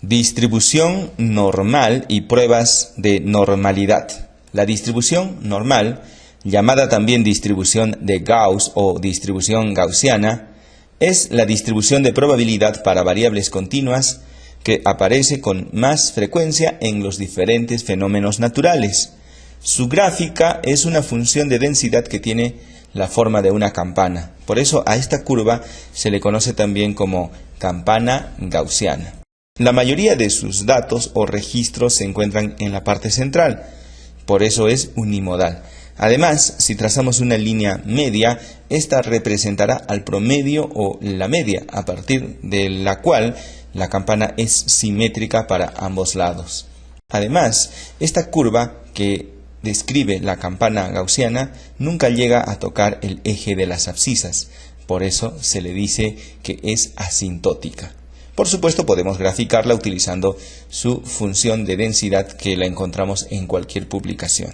Distribución normal y pruebas de normalidad. La distribución normal, llamada también distribución de Gauss o distribución gaussiana, es la distribución de probabilidad para variables continuas que aparece con más frecuencia en los diferentes fenómenos naturales. Su gráfica es una función de densidad que tiene la forma de una campana. Por eso a esta curva se le conoce también como campana gaussiana. La mayoría de sus datos o registros se encuentran en la parte central, por eso es unimodal. Además, si trazamos una línea media, esta representará al promedio o la media, a partir de la cual la campana es simétrica para ambos lados. Además, esta curva que describe la campana gaussiana nunca llega a tocar el eje de las abscisas, por eso se le dice que es asintótica. Por supuesto, podemos graficarla utilizando su función de densidad que la encontramos en cualquier publicación.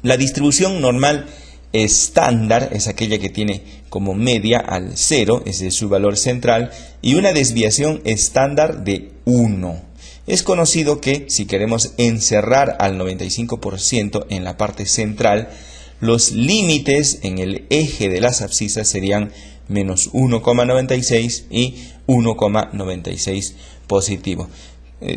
La distribución normal estándar es aquella que tiene como media al 0, ese es su valor central, y una desviación estándar de 1. Es conocido que si queremos encerrar al 95% en la parte central, los límites en el eje de las abscisas serían menos 1,96 y 1,96 positivo.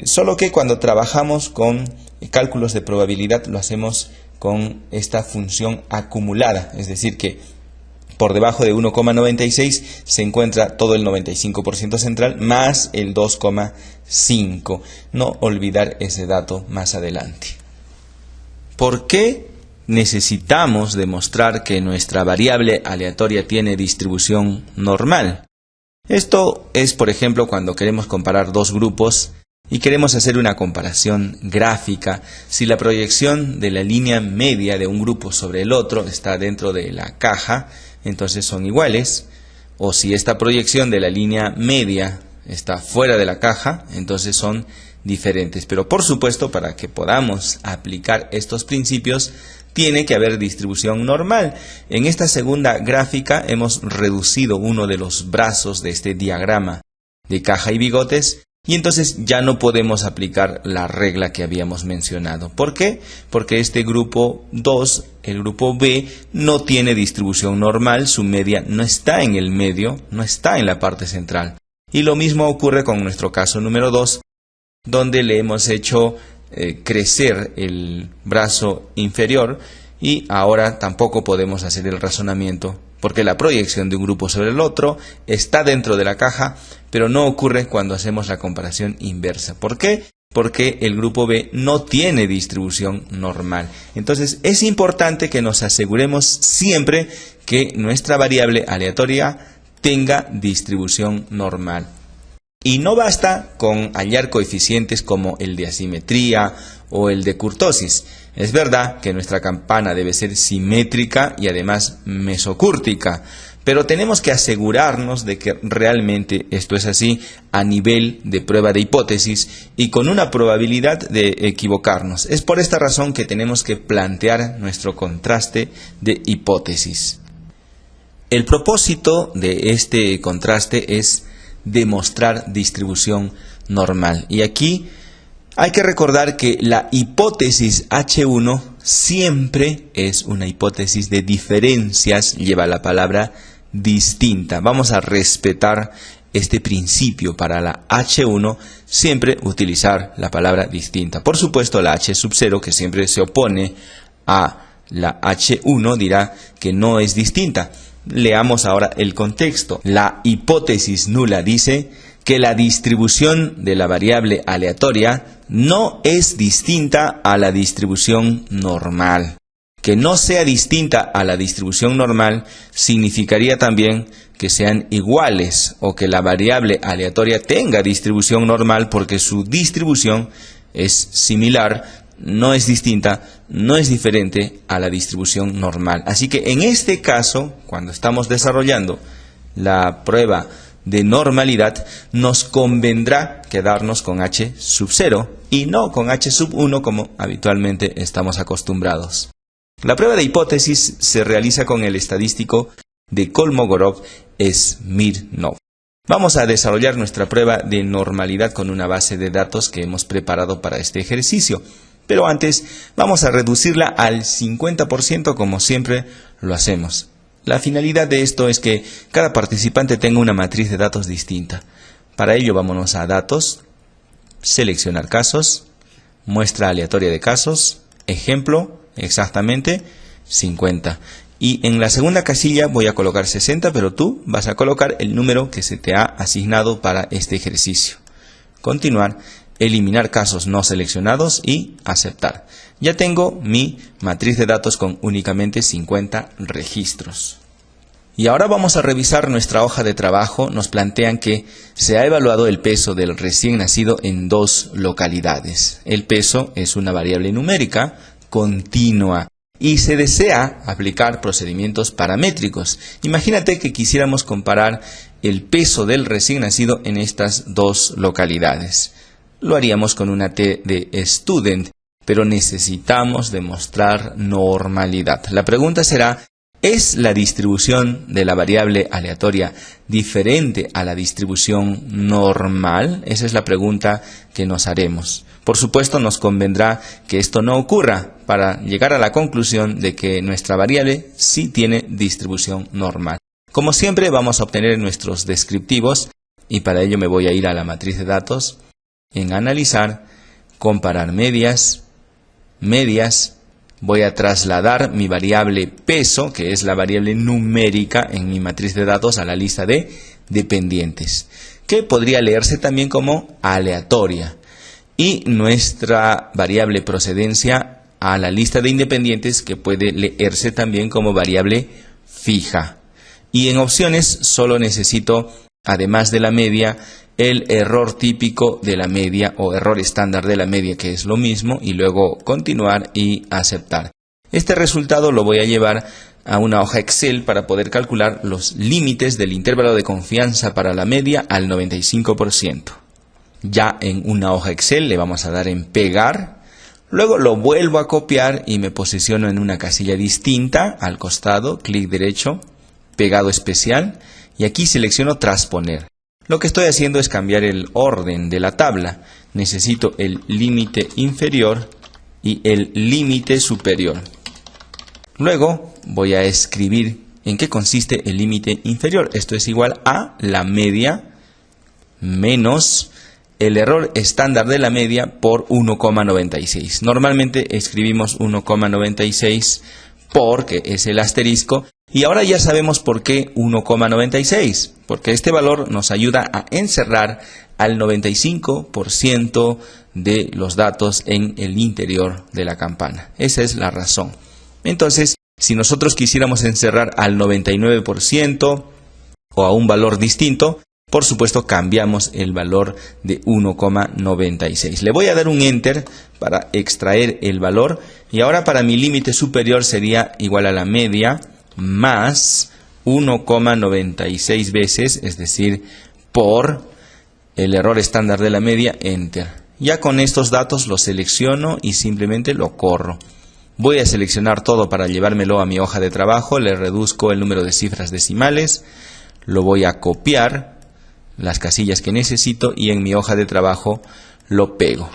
Solo que cuando trabajamos con cálculos de probabilidad lo hacemos con esta función acumulada, es decir que por debajo de 1,96 se encuentra todo el 95% central más el 2,5. No olvidar ese dato más adelante. ¿Por qué necesitamos demostrar que nuestra variable aleatoria tiene distribución normal? Esto es, por ejemplo, cuando queremos comparar dos grupos y queremos hacer una comparación gráfica. Si la proyección de la línea media de un grupo sobre el otro está dentro de la caja, entonces son iguales. O si esta proyección de la línea media está fuera de la caja, entonces son diferentes. Pero por supuesto, para que podamos aplicar estos principios, tiene que haber distribución normal. En esta segunda gráfica hemos reducido uno de los brazos de este diagrama de caja y bigotes y entonces ya no podemos aplicar la regla que habíamos mencionado. ¿Por qué? Porque este grupo 2, el grupo B, no tiene distribución normal, su media no está en el medio, no está en la parte central. Y lo mismo ocurre con nuestro caso número 2, donde le hemos hecho crecer el brazo inferior y ahora tampoco podemos hacer el razonamiento porque la proyección de un grupo sobre el otro está dentro de la caja, pero no ocurre cuando hacemos la comparación inversa. ¿Por qué? Porque el grupo B no tiene distribución normal. Entonces es importante que nos aseguremos siempre que nuestra variable aleatoria tenga distribución normal. Y no basta con hallar coeficientes como el de asimetría o el de kurtosis. Es verdad que nuestra campana debe ser simétrica y además mesocúrtica, pero tenemos que asegurarnos de que realmente esto es así a nivel de prueba de hipótesis y con una probabilidad de equivocarnos. Es por esta razón que tenemos que plantear nuestro contraste de hipótesis. El propósito de este contraste es demostrar distribución normal. Y aquí hay que recordar que la hipótesis H1 siempre es una hipótesis de diferencias, lleva la palabra distinta. Vamos a respetar este principio para la H1, siempre utilizar la palabra distinta. Por supuesto, la H sub 0, que siempre se opone a la H1, dirá que no es distinta. Leamos ahora el contexto. La hipótesis nula dice que la distribución de la variable aleatoria no es distinta a la distribución normal. Que no sea distinta a la distribución normal significaría también que sean iguales o que la variable aleatoria tenga distribución normal porque su distribución es similar, no es distinta, no es diferente a la distribución normal. Así que en este caso, cuando estamos desarrollando la prueba de normalidad, nos convendrá quedarnos con H sub 0 y no con H sub 1 como habitualmente estamos acostumbrados. La prueba de hipótesis se realiza con el estadístico de Kolmogorov-Smirnov. Vamos a desarrollar nuestra prueba de normalidad con una base de datos que hemos preparado para este ejercicio. Pero antes vamos a reducirla al 50% como siempre lo hacemos. La finalidad de esto es que cada participante tenga una matriz de datos distinta. Para ello vámonos a Datos, Seleccionar casos, Muestra aleatoria de casos, Ejemplo, exactamente 50. Y en la segunda casilla voy a colocar 60, pero tú vas a colocar el número que se te ha asignado para este ejercicio. Continuar, eliminar casos no seleccionados y aceptar. Ya tengo mi matriz de datos con únicamente 50 registros. Y ahora vamos a revisar nuestra hoja de trabajo. Nos plantean que se ha evaluado el peso del recién nacido en dos localidades. El peso es una variable numérica continua y se desea aplicar procedimientos paramétricos. Imagínate que quisiéramos comparar el peso del recién nacido en estas dos localidades. Lo haríamos con una T de student, pero necesitamos demostrar normalidad. La pregunta será: ¿es la distribución de la variable aleatoria diferente a la distribución normal? Esa es la pregunta que nos haremos. Por supuesto, nos convendrá que esto no ocurra para llegar a la conclusión de que nuestra variable sí tiene distribución normal. Como siempre, vamos a obtener nuestros descriptivos y para ello me voy a ir a la matriz de datos, en Analizar, Comparar medias, voy a trasladar mi variable peso, que es la variable numérica en mi matriz de datos, a la lista de dependientes, que podría leerse también como aleatoria, y nuestra variable procedencia a la lista de independientes, que puede leerse también como variable fija. Y en opciones solo necesito, además de la media, el error típico de la media o error estándar de la media, que es lo mismo, y luego continuar y aceptar. Este resultado lo voy a llevar a una hoja Excel para poder calcular los límites del intervalo de confianza para la media al 95%. Ya en una hoja Excel le vamos a dar en pegar, luego lo vuelvo a copiar y me posiciono en una casilla distinta al costado, clic derecho, pegado especial, y aquí selecciono transponer. Lo que estoy haciendo es cambiar el orden de la tabla. Necesito el límite inferior y el límite superior. Luego voy a escribir en qué consiste el límite inferior. Esto es igual a la media menos el error estándar de la media por 1,96. Normalmente escribimos 1,96 porque es el asterisco. Y ahora ya sabemos por qué 1,96, porque este valor nos ayuda a encerrar al 95% de los datos en el interior de la campana. Esa es la razón. Entonces, si nosotros quisiéramos encerrar al 99% o a un valor distinto, por supuesto cambiamos el valor de 1,96. Le voy a dar un Enter para extraer el valor y ahora para mi límite superior sería igual a la media más 1,96 veces, es decir, por el error estándar de la media, Enter. Ya con estos datos los selecciono y simplemente lo corro. Voy a seleccionar todo para llevármelo a mi hoja de trabajo, le reduzco el número de cifras decimales, lo voy a copiar, las casillas que necesito, y en mi hoja de trabajo lo pego.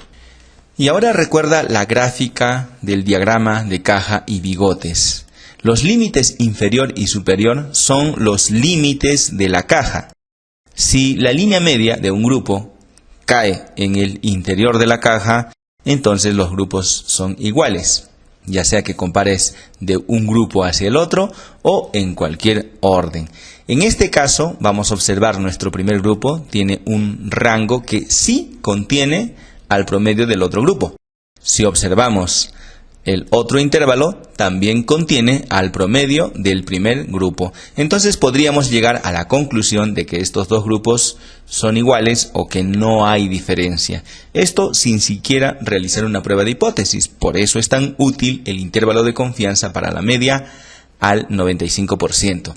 Y ahora recuerda la gráfica del diagrama de caja y bigotes. Los límites inferior y superior son los límites de la caja. Si la línea media de un grupo cae en el interior de la caja, entonces los grupos son iguales, ya sea que compares de un grupo hacia el otro o en cualquier orden. En este caso vamos a observar nuestro primer grupo tiene un rango que sí contiene al promedio del otro grupo. Si observamos el otro intervalo, también contiene al promedio del primer grupo. Entonces podríamos llegar a la conclusión de que estos dos grupos son iguales o que no hay diferencia. Esto sin siquiera realizar una prueba de hipótesis. Por eso es tan útil el intervalo de confianza para la media al 95%.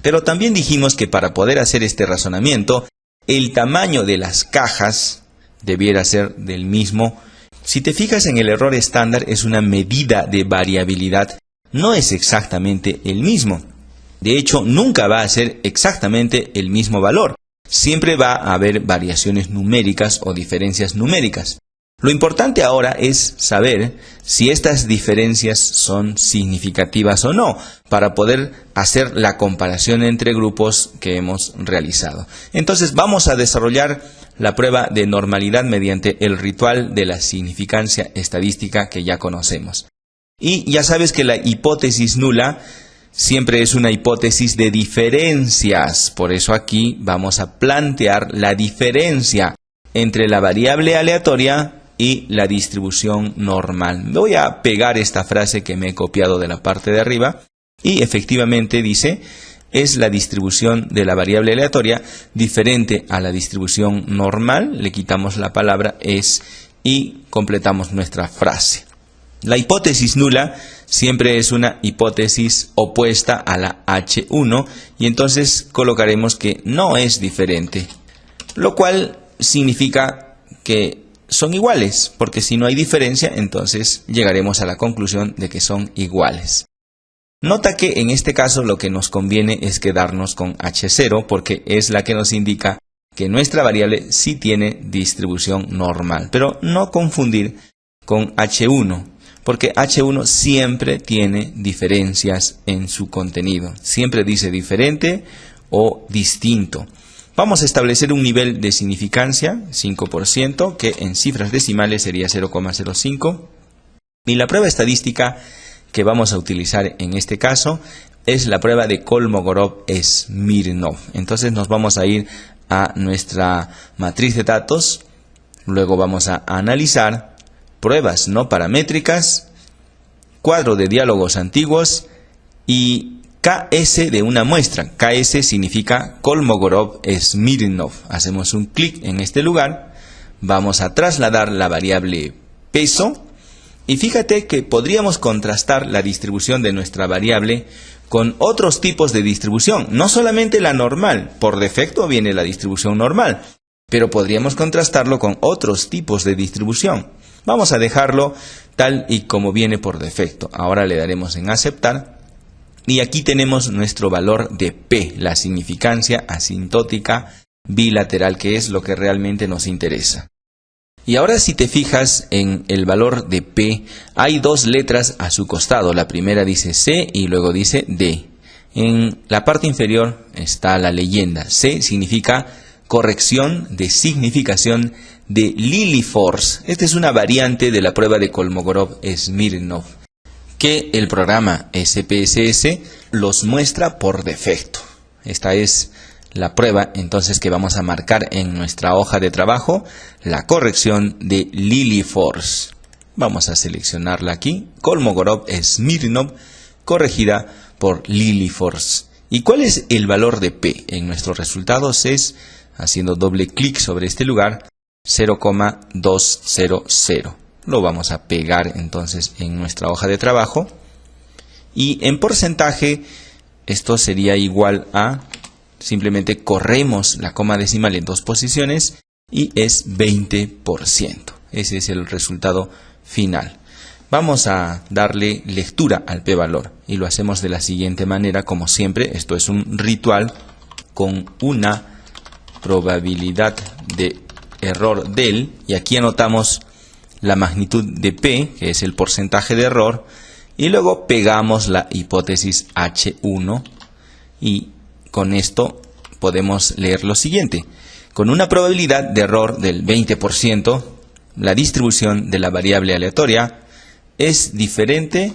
Pero también dijimos que para poder hacer este razonamiento, el tamaño de las cajas debiera ser del mismo. Si te fijas en el error estándar, es una medida de variabilidad, no es exactamente el mismo. De hecho, nunca va a ser exactamente el mismo valor. siempre va a haber variaciones numéricas o diferencias numéricas. Lo importante ahora es saber si estas diferencias son significativas o no, para poder hacer la comparación entre grupos que hemos realizado. Entonces vamos a desarrollar la prueba de normalidad mediante el ritual de la significancia estadística que ya conocemos. Y ya sabes que la hipótesis nula siempre es una hipótesis de diferencias. Por eso aquí vamos a plantear la diferencia entre la variable aleatoria y la distribución normal. Voy a pegar esta frase que me he copiado de la parte de arriba y efectivamente dice: es la distribución de la variable aleatoria diferente a la distribución normal. Le quitamos la palabra es y completamos nuestra frase. La hipótesis nula siempre es una hipótesis opuesta a la H1 y entonces colocaremos que no es diferente, lo cual significa que son iguales, porque si no hay diferencia, entonces llegaremos a la conclusión de que son iguales. Nota que en este caso lo que nos conviene es quedarnos con H0, porque es la que nos indica que nuestra variable sí tiene distribución normal, pero no confundir con H1, porque H1 siempre tiene diferencias en su contenido, siempre dice diferente o distinto. Vamos a establecer un nivel de significancia, 5%, que en cifras decimales sería 0,05. Y la prueba estadística que vamos a utilizar en este caso es la prueba de Kolmogorov-Smirnov. Entonces nos vamos a ir a nuestra matriz de datos, luego vamos a analizar pruebas no paramétricas, cuadro de diálogos antiguos y KS de una muestra. KS significa Kolmogorov-Smirnov. Hacemos un clic en este lugar, vamos a trasladar la variable peso y fíjate que podríamos contrastar la distribución de nuestra variable con otros tipos de distribución, no solamente la normal. Por defecto viene la distribución normal, pero podríamos contrastarlo con otros tipos de distribución. Vamos a dejarlo tal y como viene por defecto. Ahora le daremos en aceptar. Y aquí tenemos nuestro valor de P, la significancia asintótica bilateral, que es lo que realmente nos interesa. Y ahora si te fijas en el valor de P, hay dos letras a su costado. La primera dice C y luego dice D. En la parte inferior está la leyenda. C significa corrección de significación de Lilliefors. Esta es una variante de la prueba de Kolmogorov-Smirnov, que el programa SPSS los muestra por defecto. Esta es la prueba entonces que vamos a marcar en nuestra hoja de trabajo, la corrección de Lilliefors. Vamos a seleccionarla aquí, Kolmogorov-Smirnov, corregida por Lilliefors. ¿Y cuál es el valor de P? En nuestros resultados es, haciendo doble clic sobre este lugar, 0,200. Lo vamos a pegar entonces en nuestra hoja de trabajo y en porcentaje esto sería igual a, simplemente corremos la coma decimal en dos posiciones y es 20%. Ese es el resultado final. Vamos a darle lectura al p-valor y lo hacemos de la siguiente manera, como siempre. Esto es un ritual con una probabilidad de error del, y aquí anotamos la magnitud de P, que es el porcentaje de error, y luego pegamos la hipótesis H1 y con esto podemos leer lo siguiente. Con una probabilidad de error del 20%, la distribución de la variable aleatoria es diferente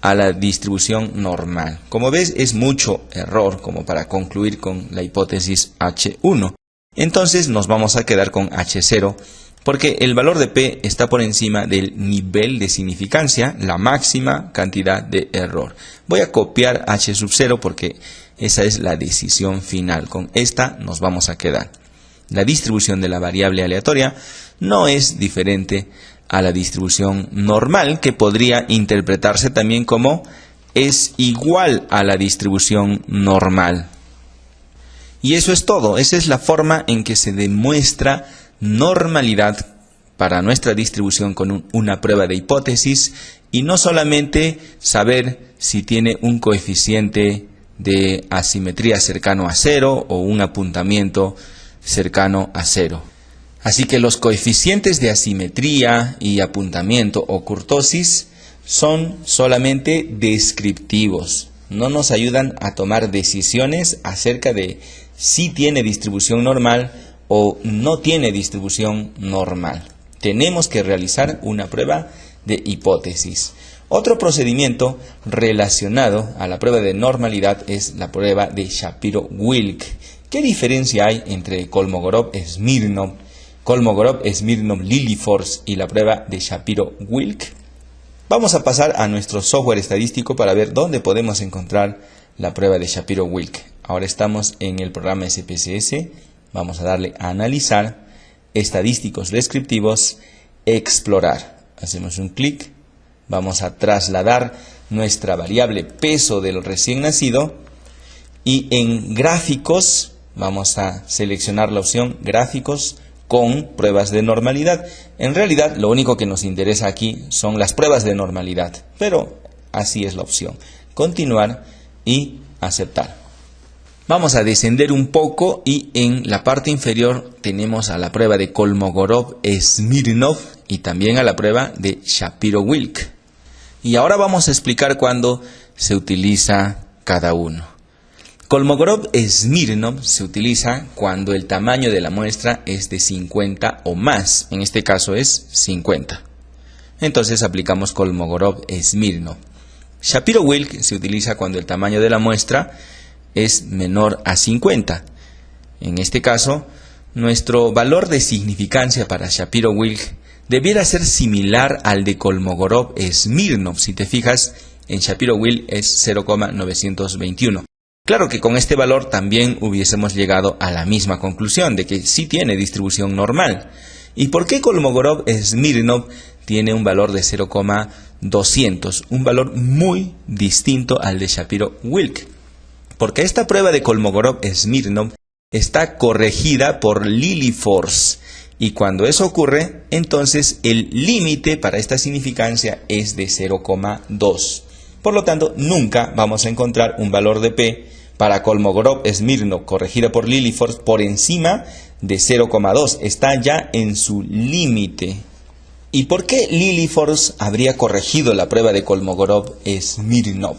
a la distribución normal. Como ves, es mucho error como para concluir con la hipótesis H1. Entonces nos vamos a quedar con H0, porque el valor de P está por encima del nivel de significancia, la máxima cantidad de error. Voy a copiar H0 porque esa es la decisión final. Con esta nos vamos a quedar. La distribución de la variable aleatoria no es diferente a la distribución normal, que podría interpretarse también como es igual a la distribución normal. Y eso es todo. Esa es la forma en que se demuestra normalidad para nuestra distribución con una prueba de hipótesis, y no solamente saber si tiene un coeficiente de asimetría cercano a 0 o un apuntamiento cercano a 0. Así que los coeficientes de asimetría y apuntamiento o kurtosis son solamente descriptivos. No nos ayudan a tomar decisiones acerca de si tiene distribución normal o no tiene distribución normal. Tenemos que realizar una prueba de hipótesis. Otro procedimiento relacionado a la prueba de normalidad es la prueba de Shapiro-Wilk. ¿Qué diferencia hay entre Kolmogorov-Smirnov, Kolmogorov-Smirnov-Lilliefors y la prueba de Shapiro-Wilk? Vamos a pasar a nuestro software estadístico para ver dónde podemos encontrar la prueba de Shapiro-Wilk. Ahora estamos en el programa SPSS. Vamos a darle a analizar, estadísticos descriptivos, explorar. Hacemos un clic. Vamos a trasladar nuestra variable peso del recién nacido y en gráficos vamos a seleccionar la opción gráficos con pruebas de normalidad. En realidad lo único que nos interesa aquí son las pruebas de normalidad, pero así es la opción. Continuar y aceptar. Vamos a descender un poco y en la parte inferior tenemos a la prueba de Kolmogorov-Smirnov y también a la prueba de Shapiro-Wilk. Y ahora vamos a explicar cuándo se utiliza cada uno. Kolmogorov-Smirnov se utiliza cuando el tamaño de la muestra es de 50 o más. En este caso es 50. Entonces aplicamos Kolmogorov-Smirnov. Shapiro-Wilk se utiliza cuando el tamaño de la muestra es menor a 50. En este caso, nuestro valor de significancia para Shapiro-Wilk debiera ser similar al de Kolmogorov-Smirnov. Si te fijas, en Shapiro-Wilk es 0,921. Claro que con este valor también hubiésemos llegado a la misma conclusión de que sí tiene distribución normal. ¿Y por qué Kolmogorov-Smirnov tiene un valor de 0,200? Un valor muy distinto al de Shapiro-Wilk. Porque esta prueba de Kolmogorov-Smirnov está corregida por Lilliefors. Y cuando eso ocurre, entonces el límite para esta significancia es de 0,2. Por lo tanto, nunca vamos a encontrar un valor de P para Kolmogorov-Smirnov corregida por Lilliefors por encima de 0,2. Está ya en su límite. ¿Y por qué Lilliefors habría corregido la prueba de Kolmogorov-Smirnov?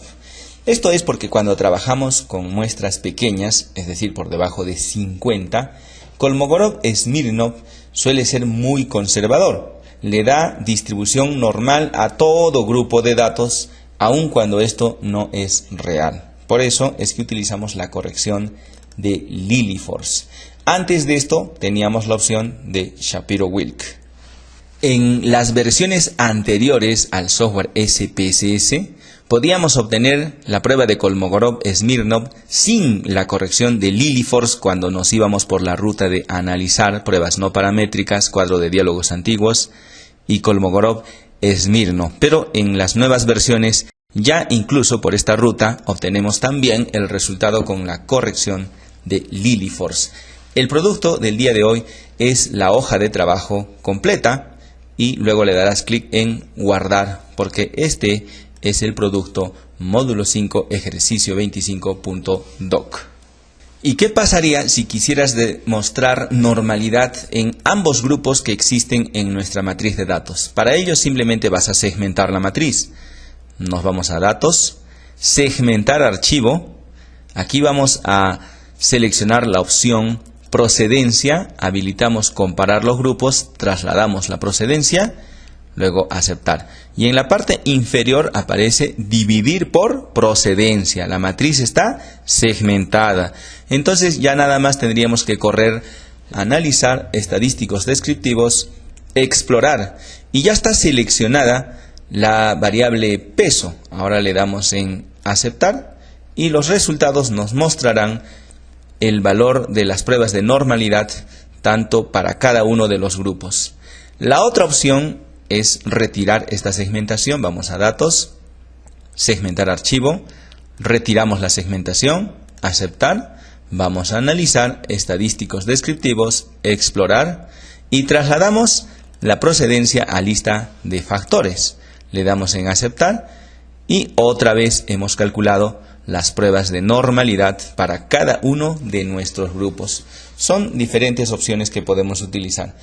Esto es porque cuando trabajamos con muestras pequeñas, es decir, por debajo de 50, Kolmogorov-Smirnov suele ser muy conservador. Le da distribución normal a todo grupo de datos, aun cuando esto no es real. Por eso es que utilizamos la corrección de Lilliefors. Antes de esto teníamos la opción de Shapiro-Wilk. En las versiones anteriores al software SPSS, podíamos obtener la prueba de Kolmogorov-Smirnov sin la corrección de Lilliefors cuando nos íbamos por la ruta de analizar pruebas no paramétricas, cuadro de diálogos antiguos y Kolmogorov-Smirnov. Pero en las nuevas versiones, ya incluso por esta ruta, obtenemos también el resultado con la corrección de Lilliefors. El producto del día de hoy es la hoja de trabajo completa y luego le darás clic en guardar porque este es el producto módulo 5 ejercicio 25.doc. ¿Y qué pasaría si quisieras demostrar normalidad en ambos grupos que existen en nuestra matriz de datos? Para ello simplemente vas a segmentar la matriz. Nos vamos a datos, segmentar archivo. Aquí vamos a seleccionar la opción procedencia, habilitamos comparar los grupos, trasladamos la procedencia, luego aceptar. Y en la parte inferior aparece dividir por procedencia. La matriz está segmentada. Entonces ya nada más tendríamos que correr, analizar, estadísticos descriptivos, explorar. Y ya está seleccionada la variable peso. Ahora le damos en aceptar y los resultados nos mostrarán el valor de las pruebas de normalidad tanto para cada uno de los grupos. La otra opción es retirar esta segmentación. Vamos a datos, segmentar archivo, retiramos la segmentación, aceptar, vamos a analizar, estadísticos descriptivos, explorar y trasladamos la procedencia a lista de factores. Le damos en aceptar y otra vez hemos calculado las pruebas de normalidad para cada uno de nuestros grupos. Son diferentes opciones que podemos utilizar.